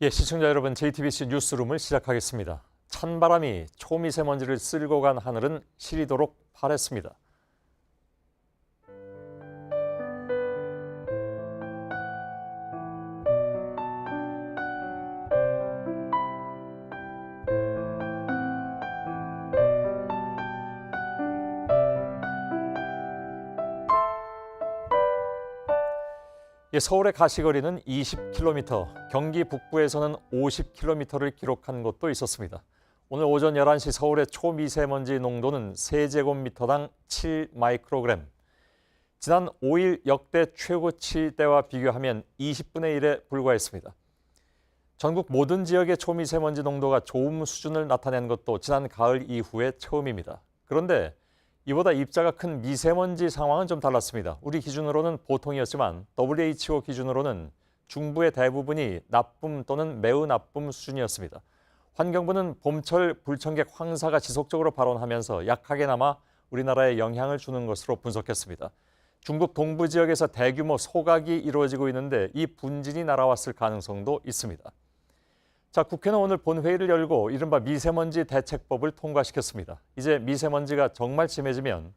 예, 시청자 여러분, JTBC 뉴스룸을 시작하겠습니다. 찬바람이 초미세먼지를 쓸고 간 하늘은 시리도록 파랬습니다. 서울의 가시거리는 20km, 경기 북부에서는 50km를 기록한 곳도 있었습니다. 오늘 오전 11시 서울의 초미세먼지 농도는 세제곱미터당 7마이크로그램. 지난 5일 역대 최고치 때와 비교하면 20분의 1에 불과했습니다. 전국 모든 지역의 초미세먼지 농도가 좋음 수준을 나타낸 것도 지난 가을 이후에 처음입니다. 그런데 이보다 입자가 큰 미세먼지 상황은 좀 달랐습니다. 우리 기준으로는 보통이었지만 WHO 기준으로는 중부의 대부분이 나쁨 또는 매우 나쁨 수준이었습니다. 환경부는 봄철 불청객 황사가 지속적으로 발원하면서 약하게나마 우리나라에 영향을 주는 것으로 분석했습니다. 중국 동부 지역에서 대규모 소각이 이루어지고 있는데 이 분진이 날아왔을 가능성도 있습니다. 자, 국회는 오늘 본회의를 열고 이른바 미세먼지 대책법을 통과시켰습니다. 이제 미세먼지가 정말 심해지면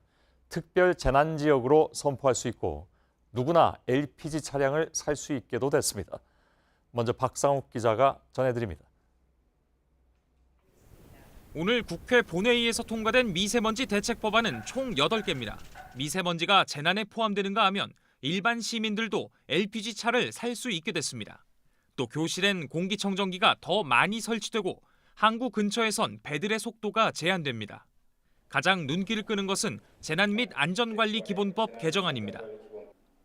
특별 재난지역으로 선포할 수 있고 누구나 LPG 차량을 살 수 있게도 됐습니다. 먼저 박상욱 기자가 전해드립니다. 오늘 국회 본회의에서 통과된 미세먼지 대책법안은 총 8개입니다. 미세먼지가 재난에 포함되는가 하면 일반 시민들도 LPG 차를 살 수 있게 됐습니다. 또 교실엔 공기청정기가 더 많이 설치되고 항구 근처에선 배들의 속도가 제한됩니다. 가장 눈길을 끄는 것은 재난 및 안전관리 기본법 개정안입니다.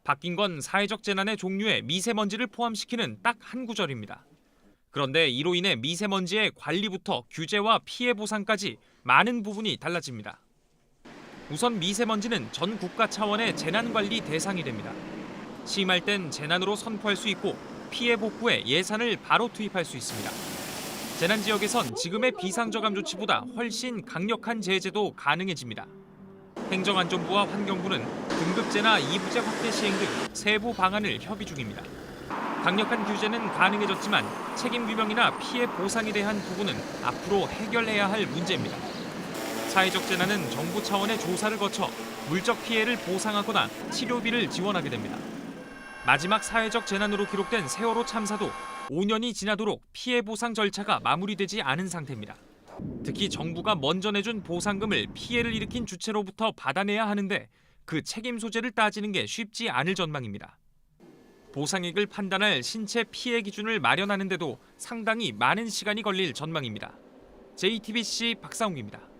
바뀐 건 사회적 재난의 종류에 미세먼지를 포함시키는 딱 한 구절입니다. 그런데 이로 인해 미세먼지의 관리부터 규제와 피해 보상까지 많은 부분이 달라집니다. 우선 미세먼지는 전 국가 차원의 재난관리 대상이 됩니다. 심할 땐 재난으로 선포할 수 있고 피해 복구에 예산을 바로 투입할 수 있습니다. 재난 지역에선 지금의 비상저감 조치보다 훨씬 강력한 제재도 가능해집니다. 행정안전부와 환경부는 등급제나 2부제 확대 시행 등 세부 방안을 협의 중입니다. 강력한 규제는 가능해졌지만 책임 규명이나 피해 보상에 대한 부분은 앞으로 해결해야 할 문제입니다. 사회적 재난은 정부 차원의 조사를 거쳐 물적 피해를 보상하거나 치료비를 지원하게 됩니다. 마지막 사회적 재난으로 기록된 세월호 참사도 5년이 지나도록 피해 보상 절차가 마무리되지 않은 상태입니다. 특히 정부가 먼저 내준 보상금을 피해를 일으킨 주체로부터 받아내야 하는데 그 책임 소재를 따지는 게 쉽지 않을 전망입니다. 보상액을 판단할 신체 피해 기준을 마련하는데도 상당히 많은 시간이 걸릴 전망입니다. JTBC 박상욱입니다.